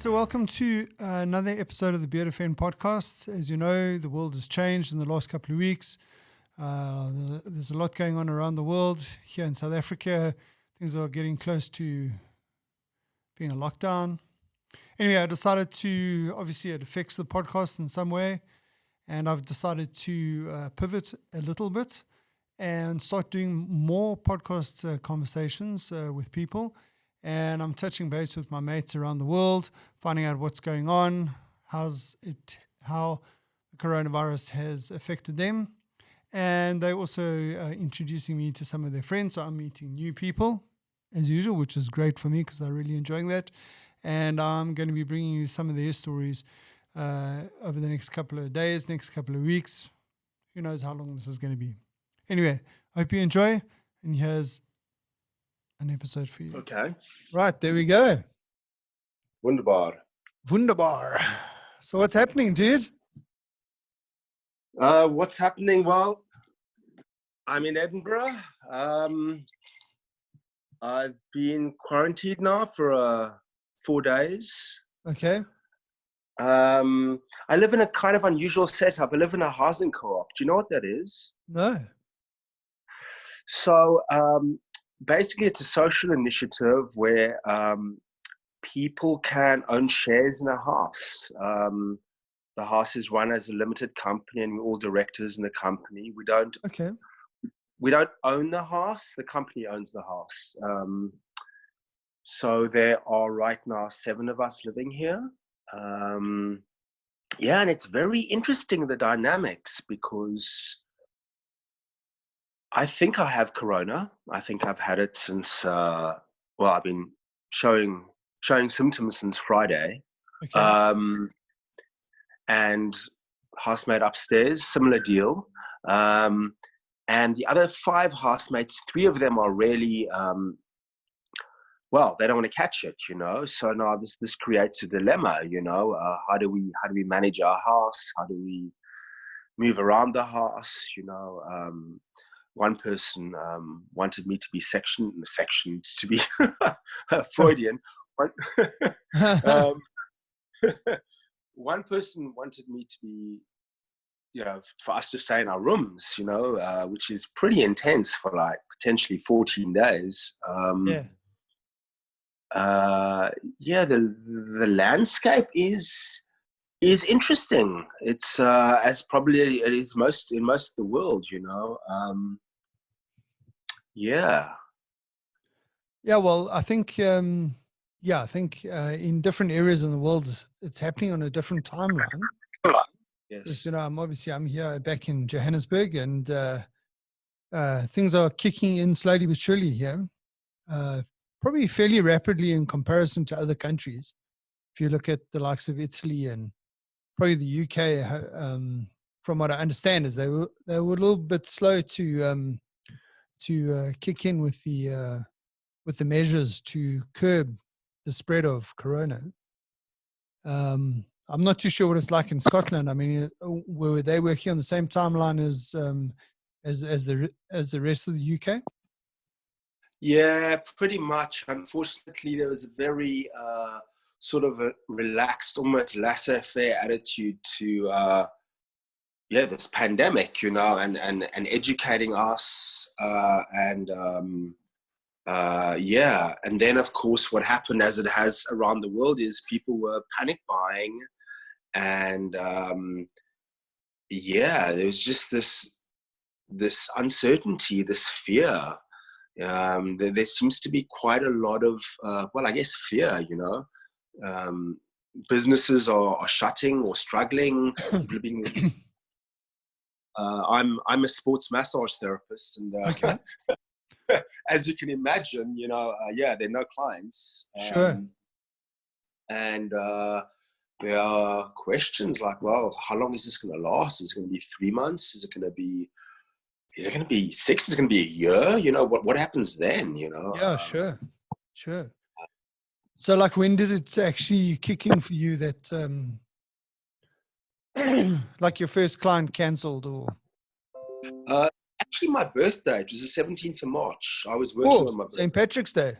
so welcome to another episode of the Beard Fan podcast. As you know, the world has changed in the last couple of weeks. There's a lot going on around the world. Here in South Africa, things are getting close to being a lockdown. Anyway, I decided to, obviously it affects the podcast in some way, and I've decided to pivot a little bit and start doing more podcast conversations with people. And I'm touching base with my mates around the world, finding out what's going on, how the coronavirus has affected them. And they're also introducing me to some of their friends. So I'm meeting new people as usual, which is great for me because I'm really enjoying that. And I'm going to be bringing you some of their stories over the next couple of days, next couple of weeks. Who knows how long this is going to be. Anyway, I hope you enjoy. And here's an episode for you. Okay. Right, there we go. Wunderbar. Wunderbar. So what's happening, dude? What's happening? Well, I'm in Edinburgh. I've been quarantined now for 4 days. Okay. I live in a kind of unusual setup. I live in a housing co-op. Do you know what that is? No. So basically, it's a social initiative where people can own shares in a house. The house is run as a limited company, and we're all directors in the company. We don't own the house. The company owns the house. So there are right now 7 of us living here. And it's very interesting, the dynamics, because I think I have corona. I think I've had it since, I've been showing symptoms since Friday. Okay. And housemate upstairs, similar deal. And the other 5 housemates, 3 of them are really, they don't want to catch it, So now this creates a dilemma, How do we manage our house? How do we move around the house? One person wanted me to be sectioned to be Freudian. One person wanted me to be, for us to stay in our rooms, which is pretty intense for like potentially 14 days. The landscape is interesting. It's as probably it is in most of the world, Yeah, well, I think in different areas in the world, it's happening on a different timeline. Yes. Because, I'm here back in Johannesburg, and things are kicking in slowly but surely here. Probably fairly rapidly in comparison to other countries. If you look at the likes of Italy and probably the UK, from what I understand, is they were a little bit slow to kick in with the measures to curb the spread of corona. I'm not too sure what it's like in Scotland. I mean, were they working on the same timeline as the rest of the UK? Yeah, pretty much. Unfortunately, there was a very sort of a relaxed, almost laissez-faire attitude to this pandemic, and educating us and then of course what happened, as it has around the world, is people were panic buying, and there was just this uncertainty, this fear. There seems to be quite a lot of fear, businesses are shutting or struggling. People are being I'm a sports massage therapist, and Okay. as you can imagine, there are no clients. Sure. And there are questions like, well, how long is this going to last? Is it going to be 3 months? Is it going to be 6? Is it going to be a year? What happens then? Yeah, sure. So, like, when did it actually kick in for you that, like, your first client cancelled, or? Actually, my birthday, it was the 17th of March. I was working on my birthday. St. Patrick's Day.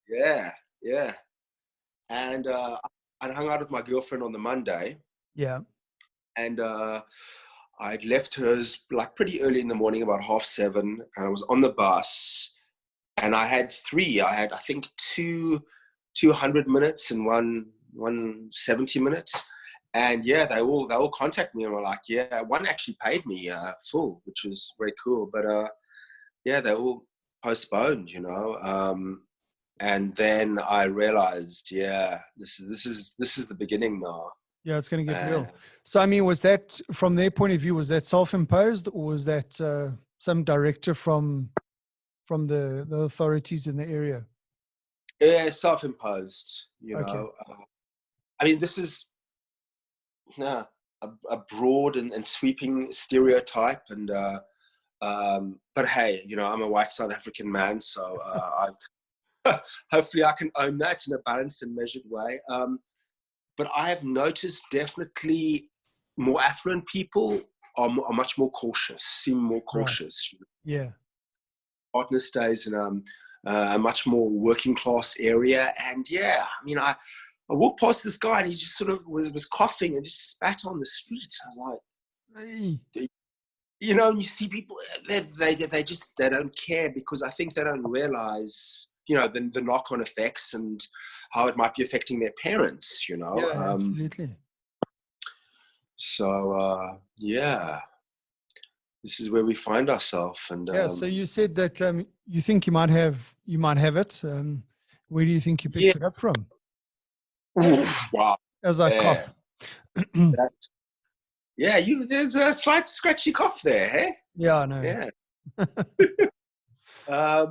Yeah. And I'd hung out with my girlfriend on the Monday, Yeah. and I'd left hers like pretty early in the morning, about 7:30, and I was on the bus, and I had three. I had, I think, two 100 minutes and one 70 minutes. And yeah, they all contact me and were like, yeah, one actually paid me full, which was very cool. But yeah, they all postponed, you know. And then I realized, yeah, this is the beginning now. Yeah, it's going to get real. So, I mean, was that, from their point of view, was that self-imposed, or was that some directive from the authorities in the area? Yeah, self-imposed, you Okay. know. I mean, this is a broad and sweeping stereotype, and but hey, you know, I'm a white South African man, so hopefully I can own that in a balanced and measured way. But I have noticed definitely more affluent people are much more cautious, seem more cautious. Right. Yeah. Partner stays in a much more working class area, and yeah, I mean, I walked past this guy and he just sort of was coughing and just spat on the street. I was like, Hey. you know, and you see people, they don't care, because I think they don't realize, you know, the knock-on effects and how it might be affecting their parents, you know. Yeah, absolutely. So yeah, this is where we find ourselves. And yeah. So you said that you think you might have it. Where do you think you picked it up from? Oof, wow. As I cough. Yeah, there's a slight scratchy cough there, hey? Yeah, I know. Yeah.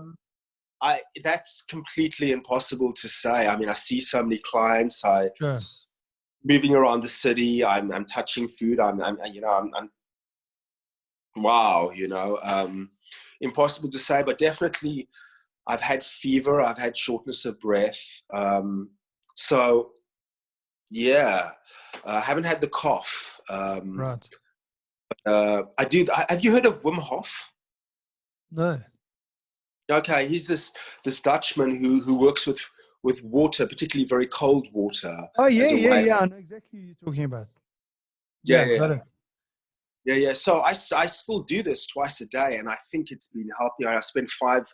That's completely impossible to say. I mean, I see so many clients. Sure. Moving around the city. I'm touching food. I'm wow. You know, impossible to say, but definitely, I've had fever. I've had shortness of breath. So yeah, I haven't had the cough. Right. I do. Have you heard of Wim Hof? No. Okay, he's this Dutchman who works with water, particularly very cold water. Oh yeah. I know exactly who you're talking about. Yeah. So I still do this twice a day, and I think it's been helping. I spend five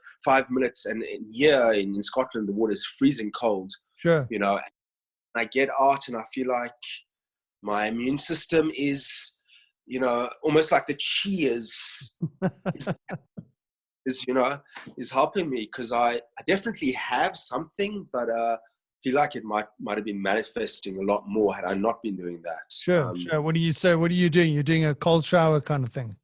minutes, and here in Scotland, the water is freezing cold. Sure. You know, and I get out, and I feel like my immune system is, you know, almost like the chi is helping me, because I definitely have something, but feel like it might have been manifesting a lot more had I not been doing that. Sure. What do you say? What are you doing? You're doing a cold shower kind of thing?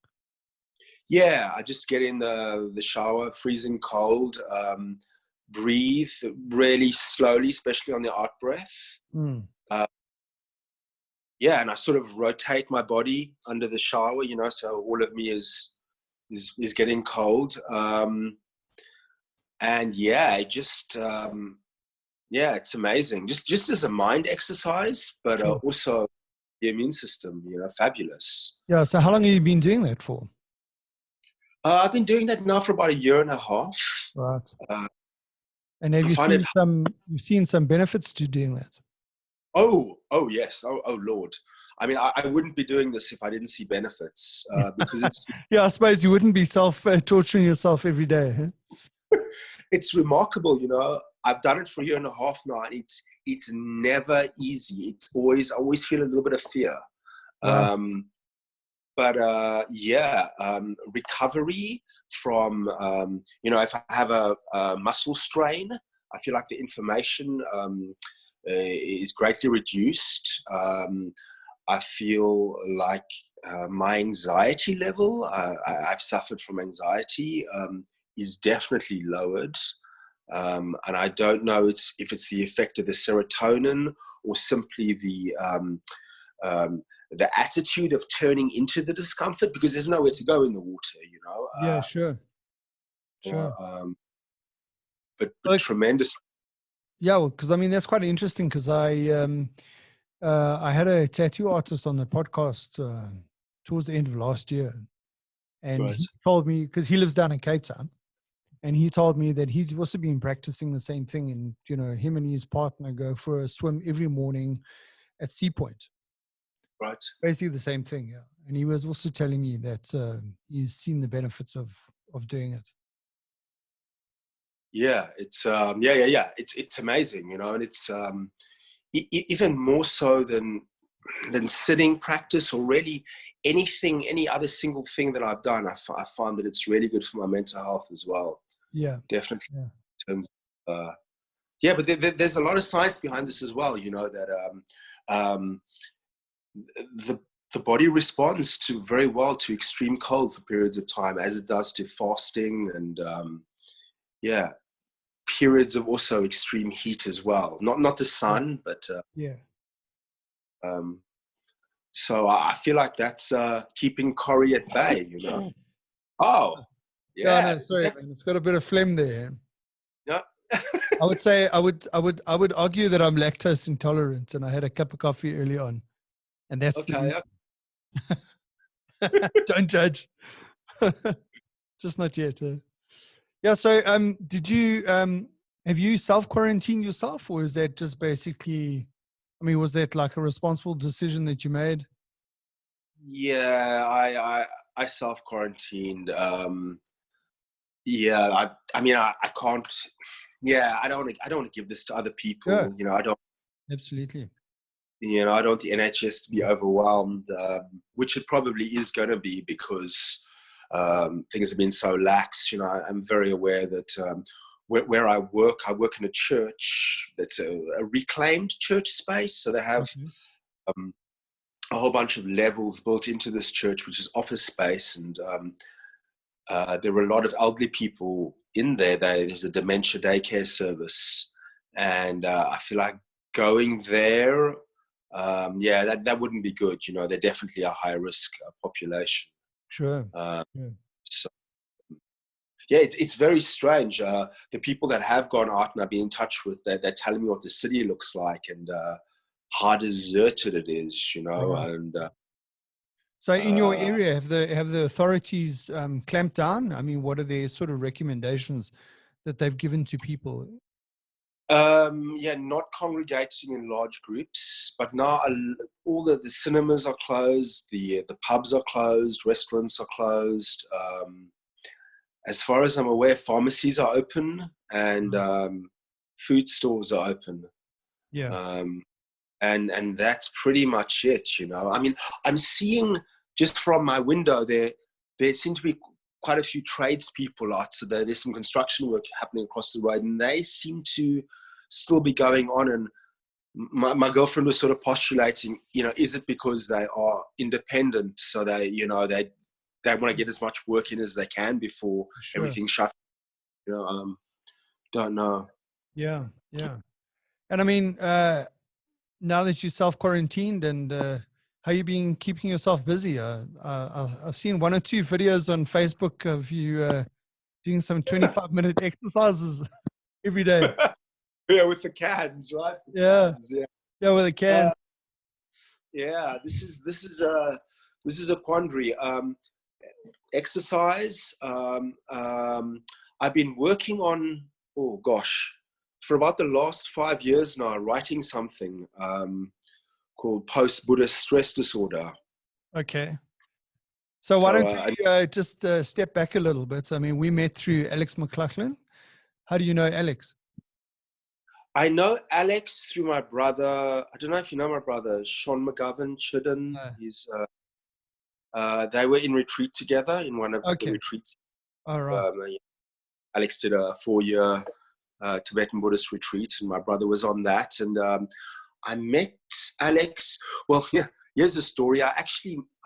Yeah, I just get in the shower, freezing cold, breathe really slowly, especially on the out breath. Yeah, and I sort of rotate my body under the shower, you know, so all of me is getting cold. And yeah, yeah, it's amazing. Just as a mind exercise, but Sure. also the immune system, you know, fabulous. Yeah. So how long have you been doing that for? I've been doing that now for about 1.5 years. Right. And have you've seen some benefits to doing that? Oh yes. Oh Lord. I mean, I wouldn't be doing this if I didn't see benefits, because it's yeah, I suppose you wouldn't be torturing yourself every day. Huh? It's remarkable, you know. I've done it for 1.5 years now, and it's never easy. I always feel a little bit of fear. Right. But yeah, recovery from, you know, if I have a muscle strain, I feel like the inflammation is greatly reduced. I feel like my anxiety level, I've suffered from anxiety, is definitely lowered. And I don't know if it's the effect of the serotonin or simply the attitude of turning into the discomfort, because there's nowhere to go in the water, you know. Yeah, sure. But tremendous. Yeah, well, because I mean that's quite interesting, because I had a tattoo artist on the podcast towards the end of last year, and Right. he told me, because he lives down in Cape Town, And he told me that he's also been practicing the same thing. And, you know, him and his partner go for a swim every morning at Sea Point. Right. Basically the same thing, yeah. And he was also telling me that he's seen the benefits of doing it. Yeah, it's It's amazing, you know, and it's even more so than sitting practice or really any other single thing that I've done. I find that it's really good for my mental health as well. Yeah, Definitely. yeah. In terms of, yeah, but there's a lot of science behind this as well. You know that the body responds to very well to extreme cold for periods of time, as it does to fasting and yeah, periods of also extreme heat as well. Not the sun, but yeah. So I feel like that's keeping Corrie at bay. You know. Oh, Yeah, yeah. no, sorry, man. It's got a bit of phlegm there. Yeah. I would say I would argue that I'm lactose intolerant, and I had a cup of coffee early on, and that's Okay. Don't judge. Just not yet. Yeah. So, did you have you self-quarantined yourself, or is that just basically? I mean, was that like a responsible decision that you made? Yeah, I self-quarantined. Yeah, I mean, I can't. Yeah, I don't want to give this to other people. Yeah. You know, I don't. Absolutely. You know, I don't want the NHS to be overwhelmed, which it probably is going to be because things have been so lax. You know, I'm very aware that where I work in a church that's a reclaimed church space. So they have a whole bunch of levels built into this church, which is office space. And there were a lot of elderly people in there. There's a dementia daycare service. And I feel like going there, that wouldn't be good. You know, they're definitely a high risk population. Sure. So, yeah, it's very strange. The people that have gone out and I've been in touch with, they're telling me what the city looks like and how deserted it is, you know. Right. And so in your area, have the authorities clamped down? I mean, what are their sort of recommendations that they've given to people? Not congregating in large groups, but now all the cinemas are closed, the pubs are closed, restaurants are closed. As far as I'm aware, pharmacies are open and food stores are open. Yeah. And that's pretty much it, you know. I mean, I'm seeing just from my window there seem to be quite a few tradespeople out. So there's some construction work happening across the road, and they seem to still be going on. And my girlfriend was sort of postulating, you know, is it because they are independent, so they want to get as much work in as they can before everything shuts? You know, don't know. Yeah. And I mean, now that you're self-quarantined, and how you been keeping yourself busy? I've seen one or two videos on Facebook of you doing some 25-minute exercises every day. Yeah, with the cans, right? Yeah, with a can. This is a quandary. Exercise. I've been working on, for about the last 5 years now, writing something called post-Buddhist stress disorder. Okay. So why don't you just step back a little bit? I mean, we met through Alex McLaughlin. How do you know Alex? I know Alex through my brother. I don't know if you know my brother, Sean McGovern, Chidden. He's they were in retreat together in one of the retreats. All right. Alex did a 4-year Tibetan Buddhist retreat, and my brother was on that. And I met Alex. Well, here's the story. I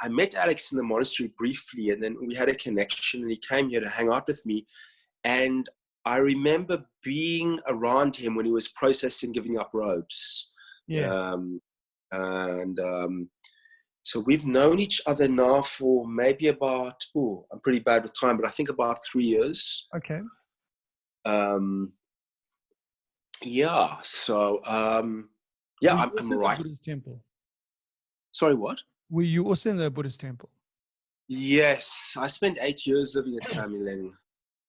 met Alex in the monastery briefly, and then we had a connection, and he came here to hang out with me. And I remember being around him when he was processing giving up robes. Yeah. So we've known each other now for maybe about, I'm pretty bad with time, but I think about 3 years. Okay. So, I'm right. Buddhist temple. Sorry, what? Were you also in the Buddhist temple? Yes. I spent 8 years living at Samileng.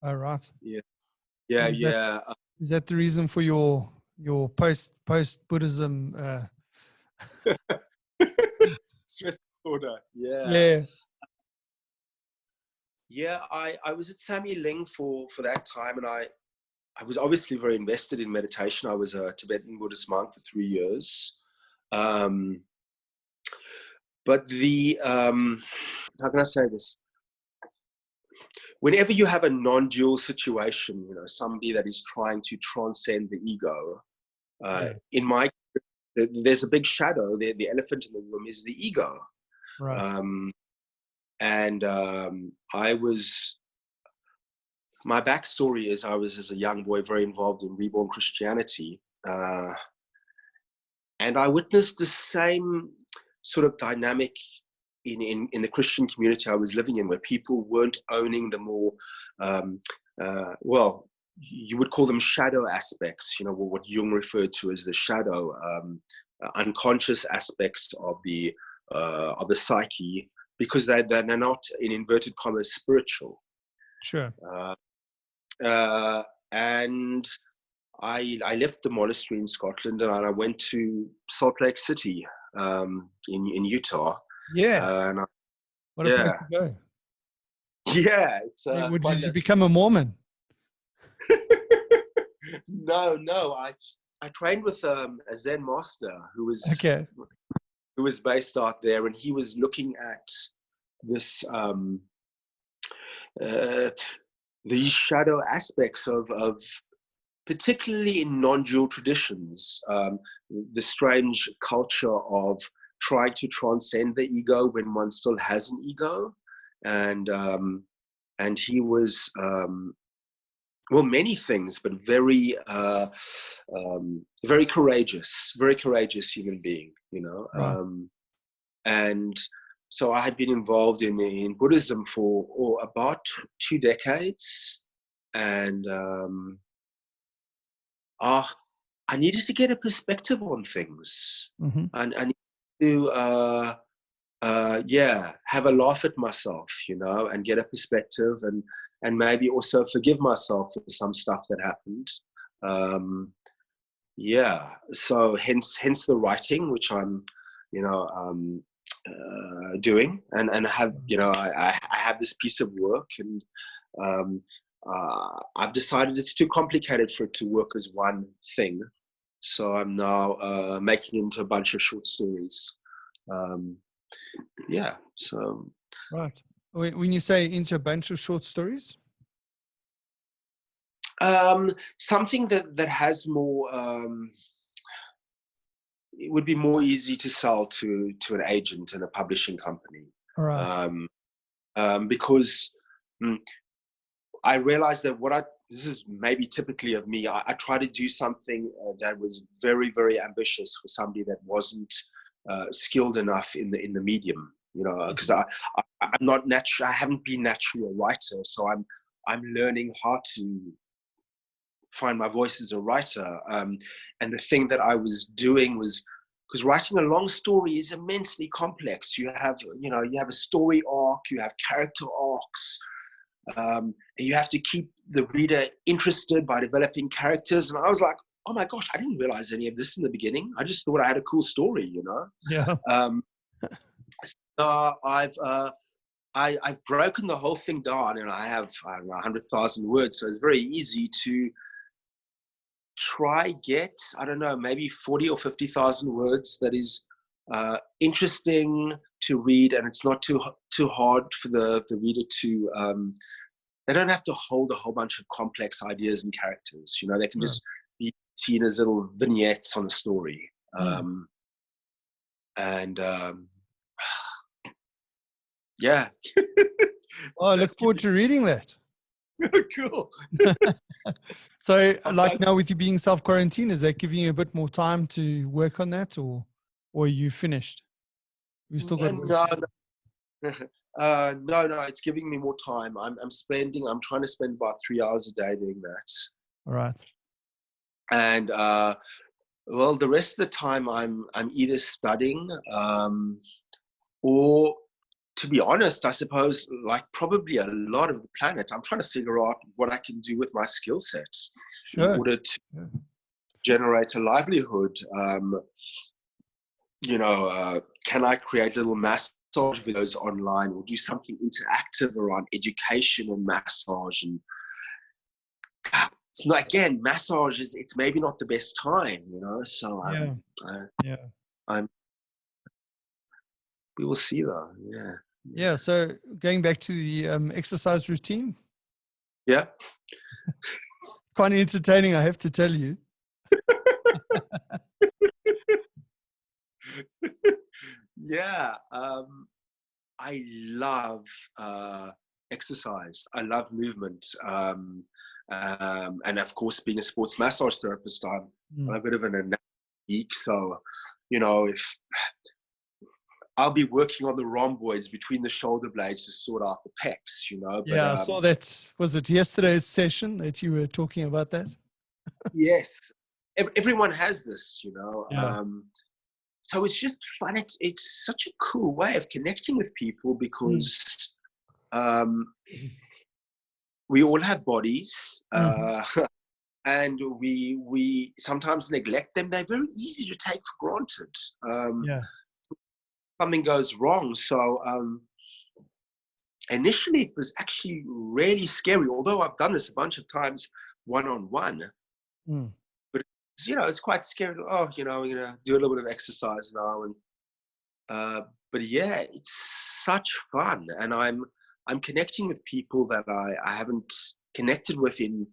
All right. Yeah. Yeah, Is that, yeah. is that the reason for your post Buddhism? Stress disorder. Yeah. Yeah. Yeah, I was at Sammy Ling for that time, and I was obviously very invested in meditation. I was a Tibetan Buddhist monk for 3 years. Um, but how can I say this? Whenever you have a non-dual situation, somebody that is trying to transcend the ego, Yeah. there's a big shadow. The elephant in the room is the ego. Right. And my backstory is I was, as a young boy, very involved in reborn Christianity. And I witnessed the same sort of dynamic in the Christian community I was living in, where people weren't owning the more, well, you would call them shadow aspects, what Jung referred to as the shadow, unconscious aspects of the psyche, because they're not, in inverted commas, spiritual. Sure. And I left the monastery in Scotland, and I went to Salt Lake City in Utah. Yeah. And What a place to go. Yeah, it's Did you become a Mormon? No. I trained with a Zen master who was based out there, and he was looking at this these shadow aspects of particularly in non-dual traditions, the strange culture of trying to transcend the ego when one still has an ego. And he was, well, many things, but very courageous human being, Right. And so I had been involved in Buddhism for about 2 decades, and I needed to get a perspective on things, Mm-hmm. and I needed to have a laugh at myself, and get a perspective, and maybe also forgive myself for some stuff that happened. So hence the writing, which I'm doing, and have, I have this piece of work, and I've decided it's too complicated for it to work as one thing, so I'm now making it into a bunch of short stories. So Right. When you say into a bunch of short stories? something that has more, it would be more easy to sell to an agent and a publishing company. All right. Because I realized that this is maybe typically of me, I try to do something that was very, very ambitious for somebody that wasn't skilled enough in the medium, because I'm not natural. I haven't been naturally a writer, so I'm learning how to find my voice as a writer. And the thing that I was doing was, because writing a long story is immensely complex. You have a story arc, you have character arcs, and you have to keep the reader interested by developing characters. And I was like, oh my gosh, I didn't realize any of this in the beginning. I just thought I had a cool story, Yeah. So I've broken the whole thing down, and I have 100,000 words. So it's very easy to get, I don't know, maybe 40 or 50,000 words that is interesting to read, and it's not too hard for the reader to, they don't have to hold a whole bunch of complex ideas and characters. They can just be seen as little vignettes on a story. Yeah. Oh, I look forward to reading that. Cool. So, like now with you being self-quarantine, is that giving you a bit more time to work on that, or are you finished? We still got no, it's giving me more time. I'm trying to spend about 3 hours a day doing that. All right. And well, the rest of the time I'm either studying or to be honest, I suppose, like probably a lot of the planet, I'm trying to figure out what I can do with my skill sets in Sure. order to Yeah. generate a livelihood. Can I create little massage videos online or do something interactive around education and massage? And it's not, again, massage it's maybe not the best time, So we will see though. Yeah. Yeah. So going back to the exercise routine, Yeah. quite entertaining, I have to tell you. Yeah. I love exercise. I love movement. And of course, being a sports massage therapist, I'm a bit of an anatomy geek. So, if I'll be working on the rhomboids between the shoulder blades to sort out the pecs, But, Yeah, I saw that. Was it yesterday's session that you were talking about that? Yes. Everyone has this, Yeah. So it's just fun. It's such a cool way of connecting with people because we all have bodies, and we sometimes neglect them. They're very easy to take for granted. Something goes wrong. So initially it was actually really scary, although I've done this a bunch of times one-on-one. But it's quite scary. Oh, we're gonna do a little bit of exercise now, and but yeah, it's such fun, and I'm connecting with people that I haven't connected with in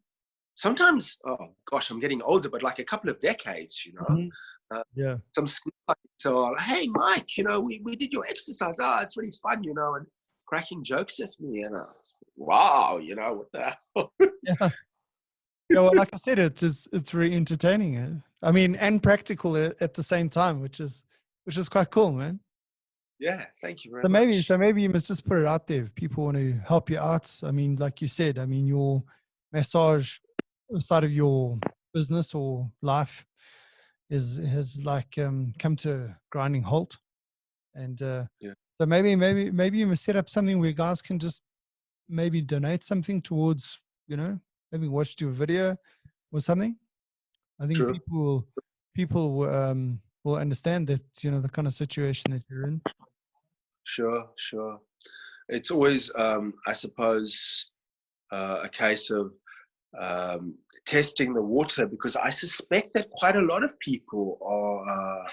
sometimes. Oh gosh, I'm getting older, but like a couple of decades, Some school so hey Mike, we did your exercise. Oh, it's really fun, and cracking jokes with me, and wow, what the hell. Yeah, well, like I said, it's very entertaining. I mean, and practical at the same time, which is quite cool, man. Yeah, thank you very much. So maybe you must just put it out there if people want to help you out. I mean, like you said, I mean, your massage side of your business or life has like come to a grinding halt, and so maybe you must set up something where guys can just maybe donate something towards, maybe watch your video or something. I think people will understand that, the kind of situation that you're in. Sure. It's always, I suppose, a case of testing the water, because I suspect that quite a lot of people are,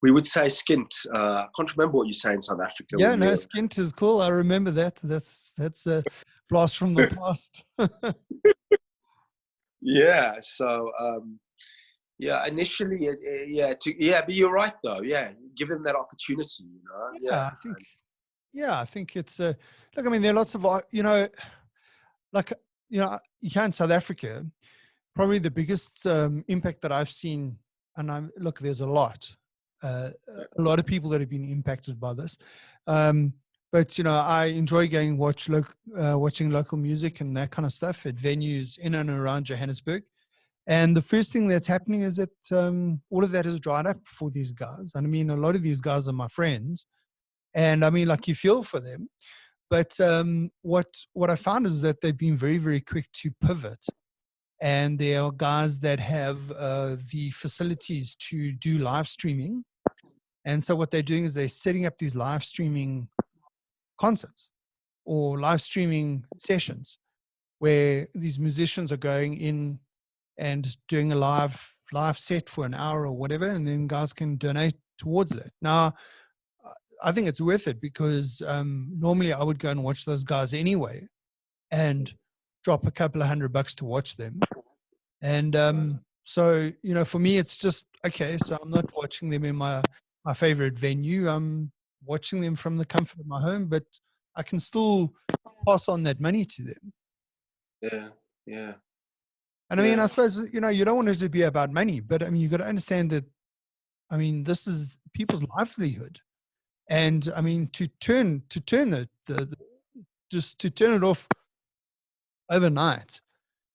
we would say, skint. I can't remember what you say in South Africa. Yeah, no, skint is cool. I remember that. That's a blast from the past. Yeah. So, initially, but you're right though. Yeah, give them that opportunity. I think it's look. I mean, there are lots of here in South Africa, probably the biggest impact that I've seen, and there's a lot of people that have been impacted by this. But I enjoy going watching local music and that kind of stuff at venues in and around Johannesburg. And the first thing that's happening is that all of that has dried up for these guys. And I mean, a lot of these guys are my friends, and I mean, like, you feel for them. But what I found is that they've been very, very quick to pivot. And there are guys that have the facilities to do live streaming. And so what they're doing is they're setting up these live streaming concerts or live streaming sessions where these musicians are going in and doing a live set for an hour or whatever, and then guys can donate towards that. Now, I think it's worth it because normally I would go and watch those guys anyway and drop a couple of $100 to watch them. And so, for me, it's just, okay, so I'm not watching them in my favorite venue. I'm watching them from the comfort of my home, but I can still pass on that money to them. Yeah. And I mean, I suppose, you don't want it to be about money, but I mean, you've got to understand that, I mean, this is people's livelihood. And I mean, to turn just to turn it off overnight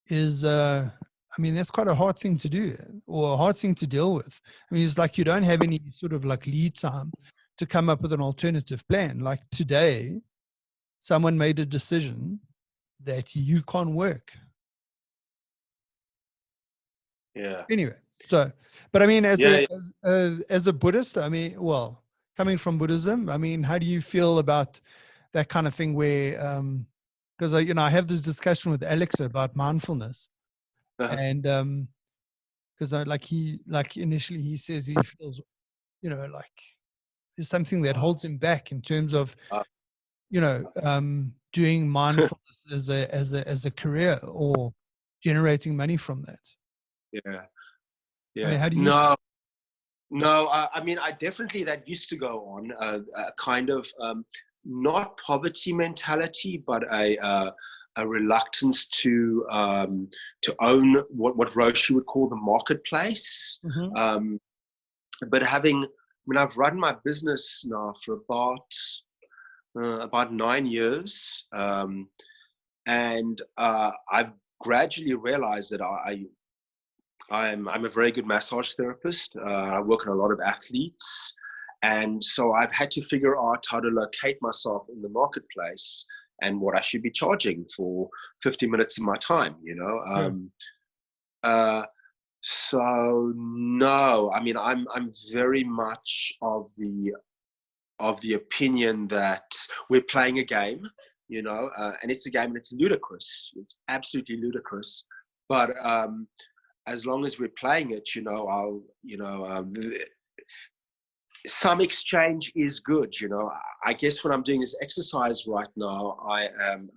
is, I mean, that's quite a hard thing to do, or a hard thing to deal with. I mean, it's like you don't have any sort of like lead time to come up with an alternative plan. Like today, someone made a decision that you can't work. Yeah. Anyway, so, but I mean, Yeah. as a Buddhist, I mean, well, coming from Buddhism, I mean, how do you feel about that kind of thing where, because I have this discussion with Alex about mindfulness, and because like initially he says he feels, like there's something that holds him back in terms of, Uh, doing mindfulness as a career or generating money from that. yeah. I mean, Yeah. how do you feel? No. I mean, I definitely, that used to go on a kind of not poverty mentality, but a reluctance to own what Roshi would call the marketplace. Mm-hmm. But I've run my business now for about 9 years, and I've gradually realized that I'm a very good massage therapist. I work on a lot of athletes, and so I've had to figure out how to locate myself in the marketplace and what I should be charging for 50 minutes of my time. So no, I mean, I'm very much of the opinion that we're playing a game, and it's a game, and it's ludicrous. It's absolutely ludicrous, but as long as we're playing it, some exchange is good. I guess when I'm doing this exercise right now, I am,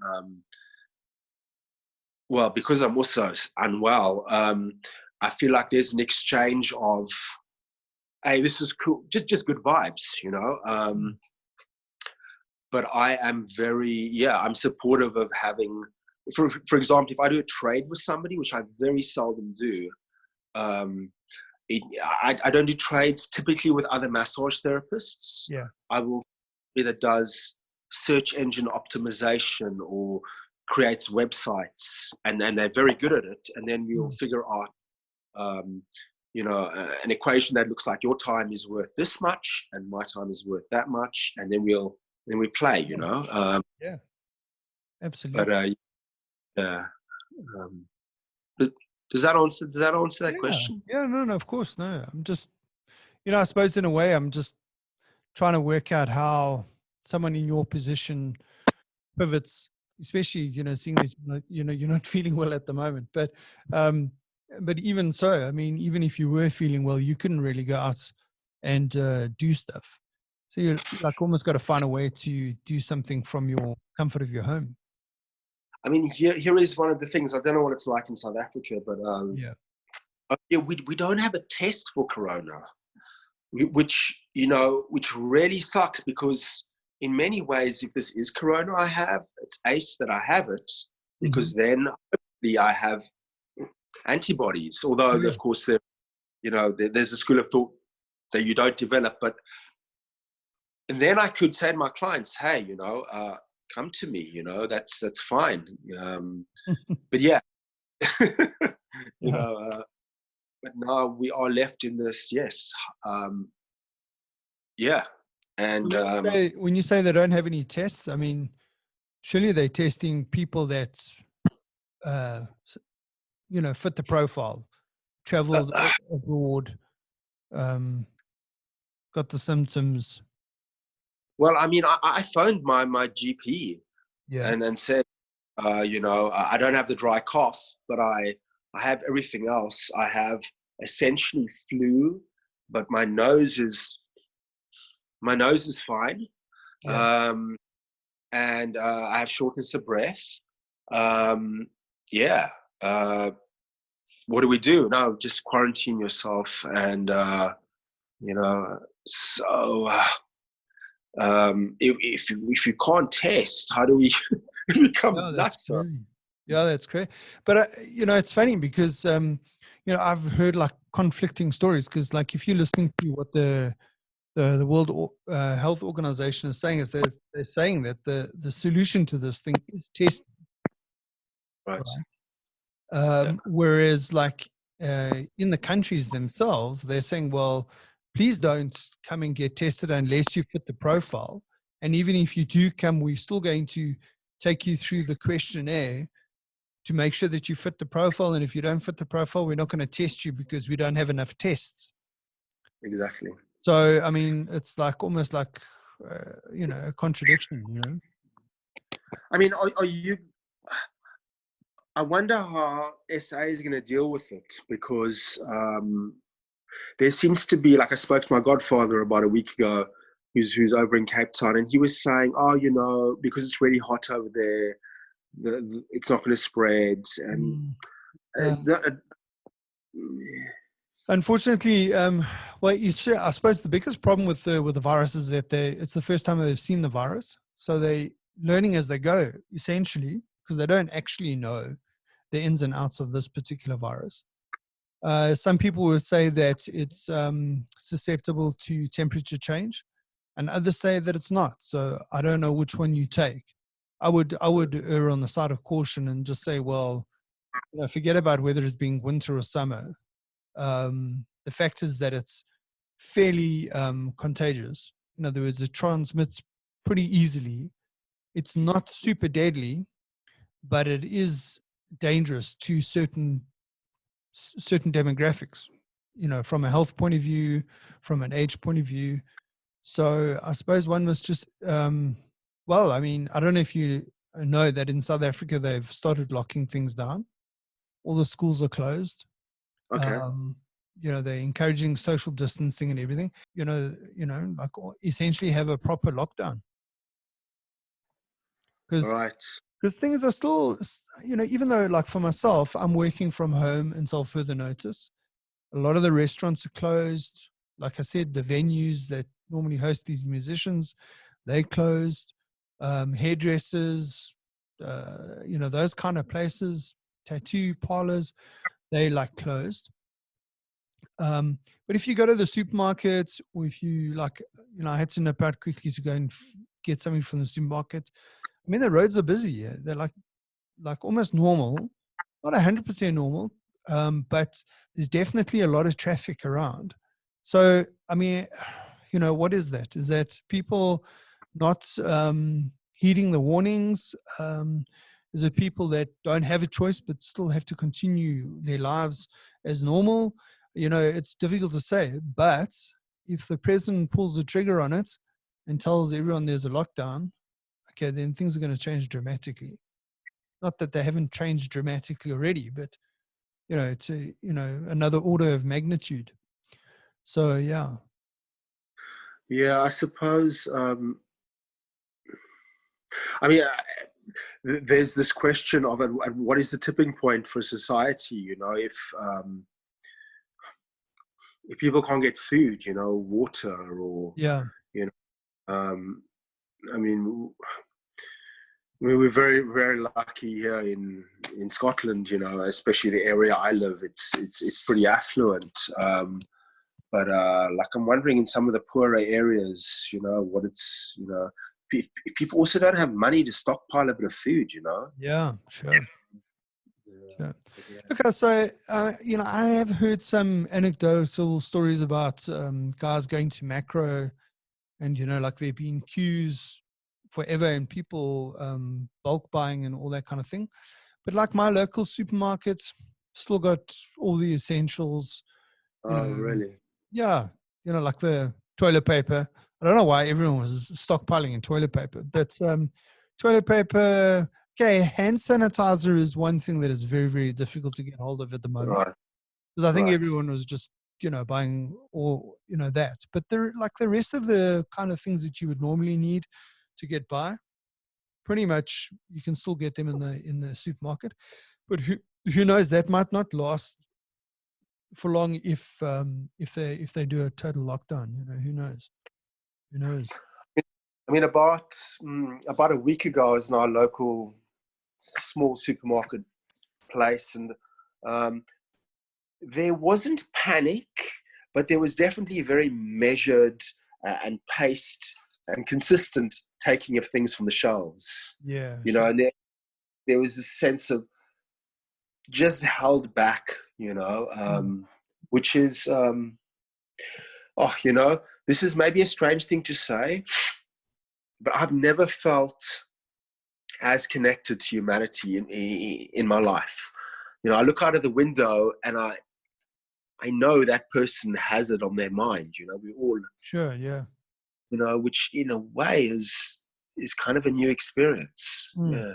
well, because I'm also unwell, I feel like there's an exchange of, hey, this is cool, just good vibes, but I am I'm supportive of having, for example, if I do a trade with somebody, which I very seldom do, I don't do trades typically with other massage therapists. Yeah. I will either does search engine optimization or creates websites, and they're very good at it. And then we'll figure out, an equation that looks like your time is worth this much and my time is worth that much, and then we play. Yeah, absolutely. But yeah. But does that answer that question? Yeah, no, of course, no. I'm just, I suppose in a way, I'm just trying to work out how someone in your position pivots, especially, seeing that, you're not feeling well at the moment. But even so, I mean, even if you were feeling well, you couldn't really go out and do stuff. So you're like almost got to find a way to do something from your comfort of your home. I mean, here is one of the things. I don't know what it's like in South Africa, but we don't have a test for corona, which really sucks, because in many ways, if this is corona I have, it's ace that I have it, because then hopefully I have antibodies. Although of course there's a school of thought that you don't develop, and then I could say to my clients, hey, come to me, that's fine. But yeah, but now we are left in this, yes. Yeah. And when you say they don't have any tests, I mean, surely they're testing people that, fit the profile, traveled abroad, got the symptoms. well, I mean, I phoned my GP and said, I don't have the dry cough, but I have everything else. I have essentially flu, but my nose is fine. And I have shortness of breath. What do we do? No, just quarantine yourself. And, so if you can't test, how do we, it becomes nuts. Yeah, that's great. But, it's funny because, I've heard like conflicting stories, because like if you're listening to what the World Health Organization is saying, is they're saying that the solution to this thing is testing. Right. Whereas like in the countries themselves, they're saying, well, please don't come and get tested unless you fit the profile. And even if you do come, we're still going to take you through the questionnaire to make sure that you fit the profile. And if you don't fit the profile, we're not going to test you because we don't have enough tests. Exactly. So, I mean, it's like almost like, a contradiction, I mean, are you, I wonder how SA is going to deal with it, because there seems to be, like, I spoke to my godfather about a week ago, who's over in Cape Town, and he was saying, because it's really hot over there, it's not going to spread. And unfortunately, I suppose the biggest problem with the virus is that it's the first time they've seen the virus, so they learning as they go, essentially, because they don't actually know the ins and outs of this particular virus. Some people would say that it's susceptible to temperature change, and others say that it's not. So I don't know which one you take. I would err on the side of caution and just say, well, forget about whether it's being winter or summer. The fact is that it's fairly contagious. In other words, it transmits pretty easily. It's not super deadly, but it is dangerous to certain demographics, from a health point of view, from an age point of view. So I suppose one must just, I mean, I don't know if you know that in South Africa, they've started locking things down. All the schools are closed. Okay. They're encouraging social distancing and everything, like essentially have a proper lockdown. Because things are still, even though, like, for myself, I'm working from home until further notice. A lot of the restaurants are closed. Like I said, the venues that normally host these musicians, they closed. Hairdressers, those kind of places, tattoo parlors, they like closed. But if you go to the supermarket, or if you I had to nip out quickly to go and get something from the supermarket. I mean, the roads are busy. Yeah? They're like almost normal, not 100% normal, but there's definitely a lot of traffic around. So, I mean, what is that? Is that people not heeding the warnings? Is it people that don't have a choice but still have to continue their lives as normal? It's difficult to say. But if the president pulls the trigger on it and tells everyone there's a lockdown, okay, then things are going to change dramatically. Not that they haven't changed dramatically already, but it's another order of magnitude. So yeah. Yeah, I suppose. I mean, there's this question of what is the tipping point for society? If people can't get food, water, or I mean, we're very, very lucky here in Scotland. Especially the area I live. It's pretty affluent. But I'm wondering, in some of the poorer areas, what it's, if people also don't have money to stockpile a bit of food, Yeah, sure. Sure. Okay, so I have heard some anecdotal stories about guys going to Macro, and there being queues forever, and people bulk buying and all that kind of thing. But like my local supermarkets, still got all the essentials. Really? Yeah, like the toilet paper. I don't know why everyone was stockpiling in toilet paper, but toilet paper. Okay, hand sanitizer is one thing that is very, very difficult to get hold of at the moment. Right. Because I think everyone was just, buying all, that. But the rest of the kind of things that you would normally need to get by, pretty much you can still get them in the supermarket. But who knows? That might not last for long if they do a total lockdown. Who knows? Who knows? I mean, about a week ago, I was in our local small supermarket place, and there wasn't panic, but there was definitely very measured and paced and consistent taking of things from the shelves. Yeah, and there was a sense of just held back, which is oh, this is maybe a strange thing to say, but I've never felt as connected to humanity in my life. I look out of the window and I know that person has it on their mind. We all, Sure, yeah. which in a way is kind of a new experience. Yeah.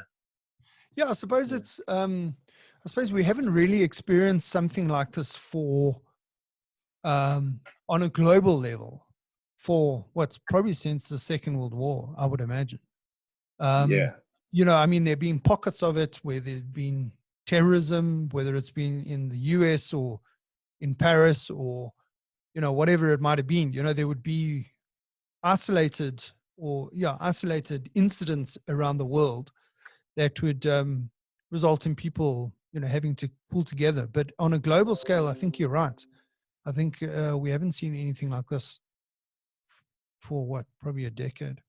Yeah, I suppose it's I suppose we haven't really experienced something like this for on a global level for what's probably since the Second World War, I would imagine. Yeah. I mean, there have been pockets of it where there's been terrorism, whether it's been in the US or in Paris or, whatever it might have been. There would be isolated incidents around the world that would result in people, having to pull together. But on a global scale, I think you're right. I think we haven't seen anything like this for probably a decade.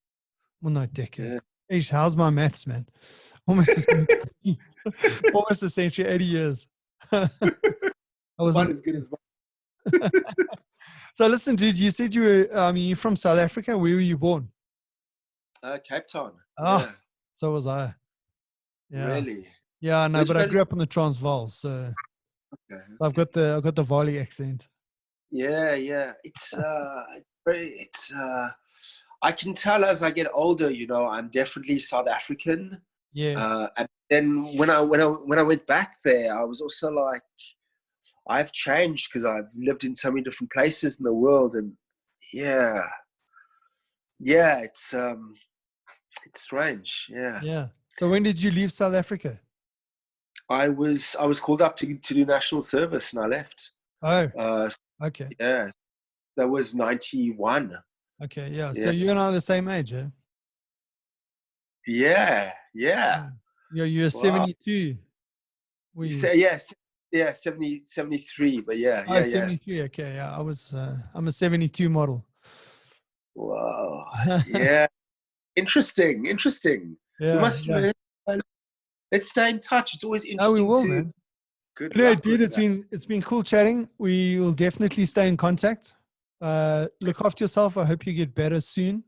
Well, not decade. Yeah. Eesh, how's my maths, man? Almost a century. Almost a century, 80 years. I was One as good as one. So listen, dude, you said you're from South Africa. Where were you born? Cape Town. Oh, Yeah. so was I. Yeah. Really? Yeah, no, but I grew up in the Transvaal, so Okay. I've got the Valley accent. Yeah. I can tell as I get older, I'm definitely South African. Yeah. And then when I went back there, I was also like, I've changed because I've lived in so many different places in the world, and yeah, it's strange. Yeah. Yeah. So when did you leave South Africa? I was called up to do national service, and I left. Oh. Okay. Yeah, that was 91. Okay. Yeah. So you and I are the same age, eh? Yeah. You're 72. You say yes. Yeah, 73, but yeah. 73. Okay, yeah. I'm a 72 model. Wow. Yeah. Interesting. Yeah. We must let's stay in touch. It's always interesting. We will, man. Good No, luck dude, with that. it's been cool chatting. We will definitely stay in contact. Look after yourself. I hope you get better soon.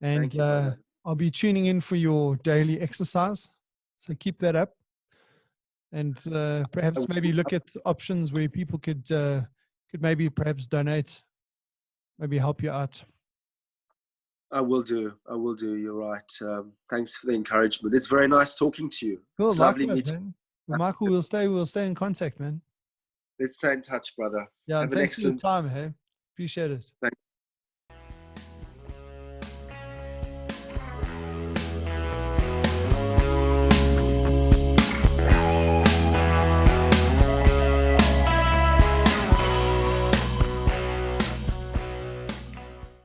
And Thank you, brother. I'll be tuning in for your daily exercise. So keep that up. And perhaps maybe look at options where people could maybe perhaps donate, maybe help you out. I will do. You're right. Thanks for the encouragement. It's very nice talking to you. Cool. It's lovely Likewise, meeting. man. Well, Michael, we'll stay in contact, man. Let's stay in touch, brother. Yeah, Have and an thanks for your excellent time, hey. Appreciate it. Thank